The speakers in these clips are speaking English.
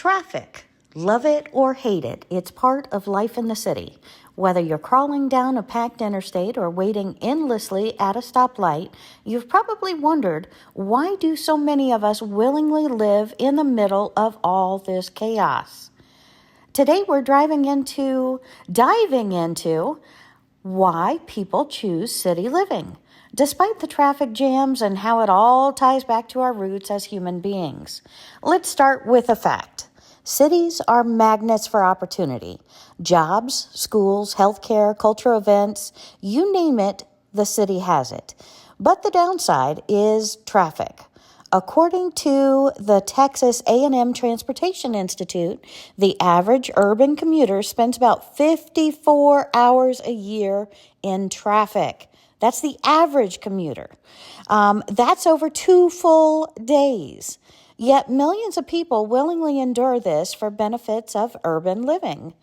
Traffic. Love it or hate it, it's part of life in the city. Whether you're crawling down a packed interstate or waiting endlessly at a stoplight, you've probably wondered, why do so many of us willingly live in the middle of all this chaos? Today we're diving into why people choose city living, despite the traffic jams and how it all ties back to our roots as human beings. Let's start with a fact. Cities are magnets for opportunity. Jobs, schools, healthcare, cultural events, you name it, the city has it. But the downside is traffic. According to the Texas A&M Transportation Institute, the average urban commuter spends about 54 hours a year in traffic. That's the average commuter. That's over 2 full days. Yet millions of people willingly endure this for benefits of urban living.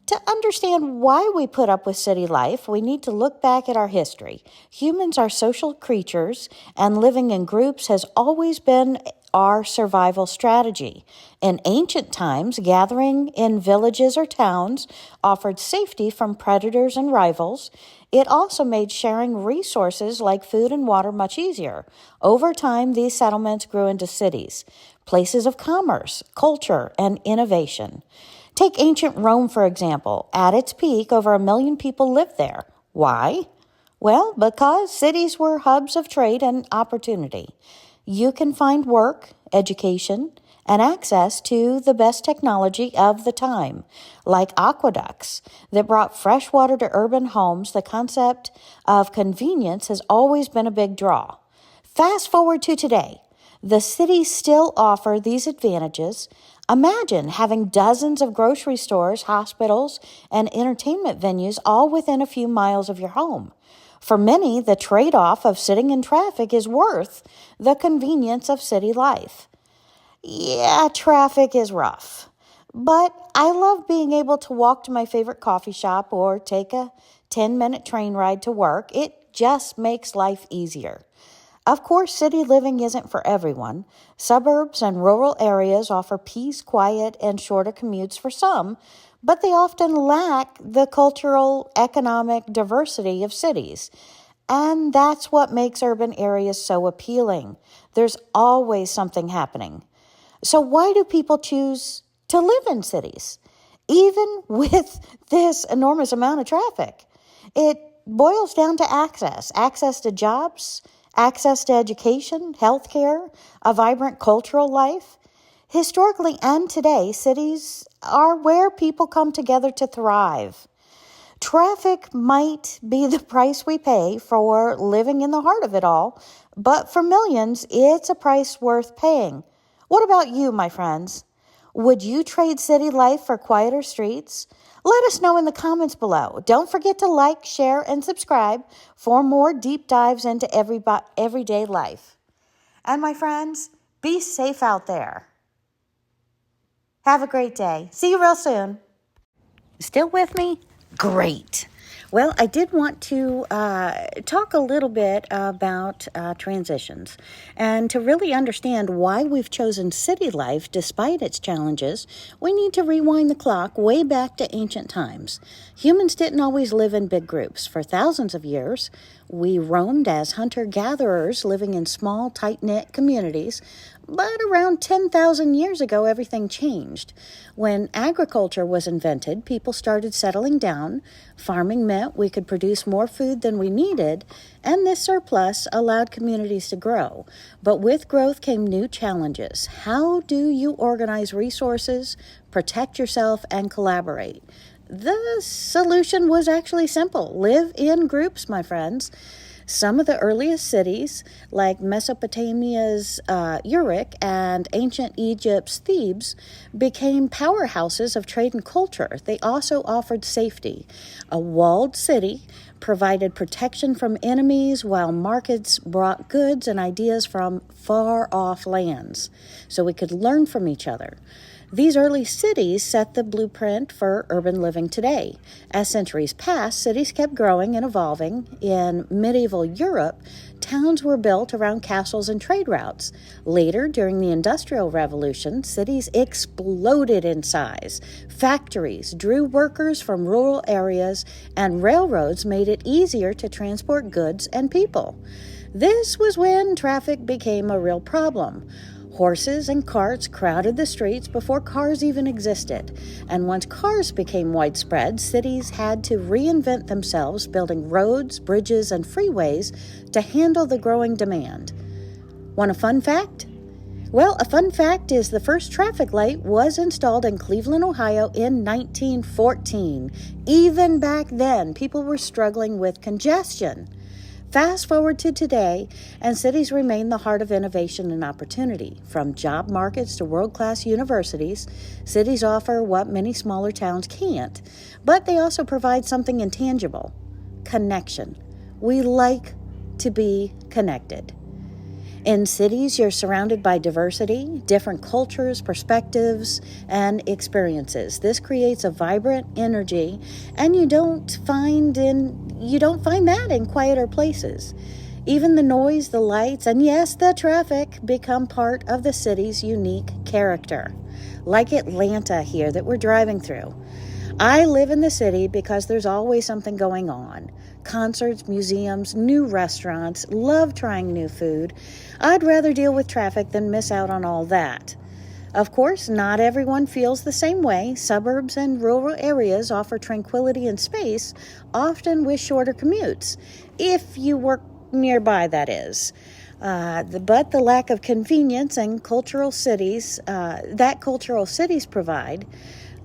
To understand why we put up with city life, we need to look back at our history. Humans are social creatures, and living in groups has always been our survival strategy. In ancient times, gathering in villages or towns offered safety from predators and rivals. It also made sharing resources like food and water much easier. Over time, these settlements grew into cities, places of commerce, culture, and innovation. Take ancient Rome, for example. At its peak, over 1 million people lived there. Why? Well, because cities were hubs of trade and opportunity. You can find work, education, and access to the best technology of the time, like aqueducts that brought fresh water to urban homes. The concept of convenience has always been a big draw. Fast forward to today. The cities still offer these advantages. Imagine having dozens of grocery stores, hospitals, and entertainment venues all within a few miles of your home. For many, the trade-off of sitting in traffic is worth the convenience of city life. Yeah, traffic is rough, but I love being able to walk to my favorite coffee shop or take a 10-minute train ride to work. It just makes life easier. Of course, city living isn't for everyone. Suburbs and rural areas offer peace, quiet, and shorter commutes for some, but they often lack the cultural, economic diversity of cities. And that's what makes urban areas so appealing. There's always something happening. So why do people choose to live in cities, even with this enormous amount of traffic? It boils down to access to jobs, access to education, healthcare, a vibrant cultural life. Historically and today, cities are where people come together to thrive. Traffic might be the price we pay for living in the heart of it all, but for millions, it's a price worth paying. What about you, my friends? Would you trade city life for quieter streets? Let us know in the comments below. Don't forget to like, share, and subscribe for more deep dives into everyday life. And my friends, be safe out there. Have a great day. See you real soon. Still with me? Great. Well, I did want to talk a little bit about transitions. And to really understand why we've chosen city life despite its challenges, we need to rewind the clock way back to ancient times. Humans didn't always live in big groups. For thousands of years, we roamed as hunter-gatherers living in small, tight-knit communities. But around 10,000 years ago, everything changed. When agriculture was invented, people started settling down. Farming meant we could produce more food than we needed, and this surplus allowed communities to grow. But with growth came new challenges. How do you organize resources, protect yourself, and collaborate? The solution was actually simple. Live in groups, my friends. Some of the earliest cities, like Mesopotamia's Uruk and ancient Egypt's Thebes, became powerhouses of trade and culture. They also offered safety. A walled city provided protection from enemies, while markets brought goods and ideas from far-off lands, so we could learn from each other. These early cities set the blueprint for urban living today. As centuries passed, cities kept growing and evolving. In medieval Europe, towns were built around castles and trade routes. Later, during the Industrial Revolution, cities exploded in size. Factories drew workers from rural areas, and railroads made it easier to transport goods and people. This was when traffic became a real problem. Horses and carts crowded the streets before cars even existed, and once cars became widespread, cities had to reinvent themselves, building roads, bridges, and freeways to handle the growing demand. Want a fun fact? Well, a fun fact is the first traffic light was installed in Cleveland, Ohio in 1914. Even back then, people were struggling with congestion. Fast forward to today, and cities remain the heart of innovation and opportunity. From job markets to world-class universities, cities offer what many smaller towns can't, but they also provide something intangible: connection. We like to be connected. In cities, you're surrounded by diversity, different cultures, perspectives, and experiences. This creates a vibrant energy, and you don't find that in quieter places. Even the noise, the lights, and yes, the traffic become part of the city's unique character. Like Atlanta here that we're driving through. I live in the city because there's always something going on. Concerts, museums, new restaurants, love trying new food. I'd rather deal with traffic than miss out on all that. Of course, not everyone feels the same way. Suburbs and rural areas offer tranquility and space, often with shorter commutes, if you work nearby, that is. But the lack of convenience and cultural cities provide,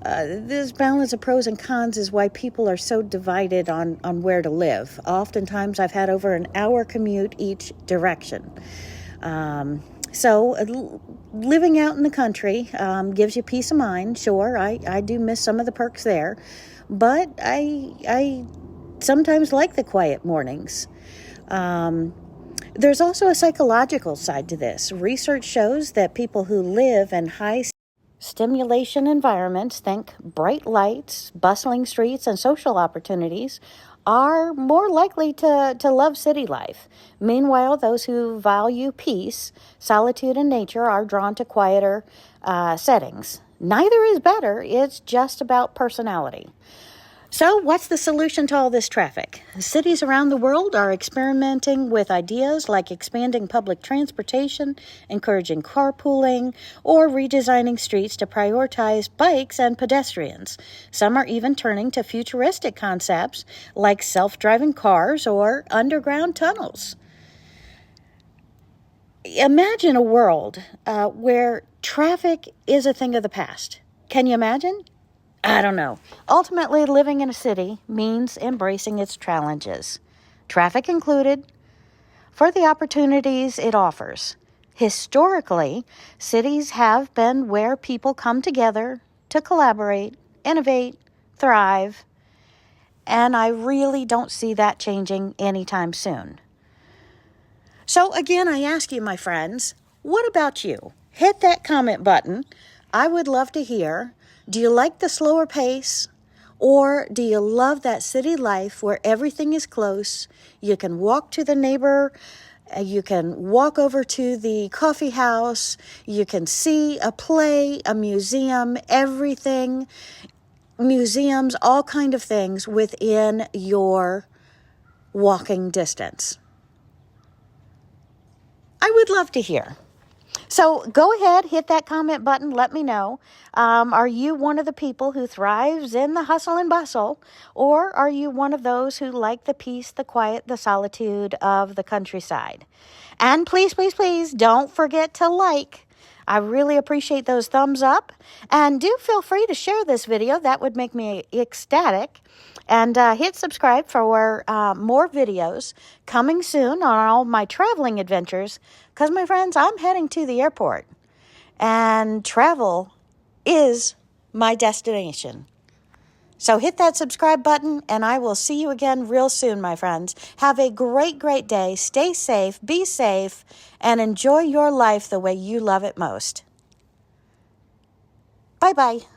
this balance of pros and cons is why people are so divided on where to live. Oftentimes, I've had over an hour commute each direction. So living out in the country gives you peace of mind. Sure, I do miss some of the perks there, but I sometimes like the quiet mornings. There's also a psychological side to this. Research shows that people who live in high stimulation environments, think bright lights, bustling streets, and social opportunities, are more likely to love city life. Meanwhile, those who value peace, solitude, and nature are drawn to quieter settings. Neither is better. It's just about personality. So what's the solution to all this traffic? Cities around the world are experimenting with ideas like expanding public transportation, encouraging carpooling, or redesigning streets to prioritize bikes and pedestrians. Some are even turning to futuristic concepts like self-driving cars or underground tunnels. Imagine a world where traffic is a thing of the past. Can you imagine? I don't know. Ultimately, living in a city means embracing its challenges, traffic included, for the opportunities it offers. Historically, cities have been where people come together to collaborate, innovate, thrive, and I really don't see that changing anytime soon. So again, I ask you, my friends, what about you? Hit that comment button. I would love to hear. Do you like the slower pace? Or do you love that city life where everything is close? You can walk to the neighbor, you can walk over to the coffee house, you can see a play, a museum, everything, museums, all kind of things within your walking distance. I would love to hear. So go ahead, hit that comment button, let me know. Are you one of the people who thrives in the hustle and bustle? Or are you one of those who like the peace, the quiet, the solitude of the countryside? And please, please, please don't forget to like. I really appreciate those thumbs up. And do feel free to share this video. That would make me ecstatic. And hit subscribe for more videos coming soon on all my traveling adventures. Because, my friends, I'm heading to the airport. And travel is my destination. So hit that subscribe button, and I will see you again real soon, my friends. Have a great, great day. Stay safe, be safe, and enjoy your life the way you love it most. Bye bye.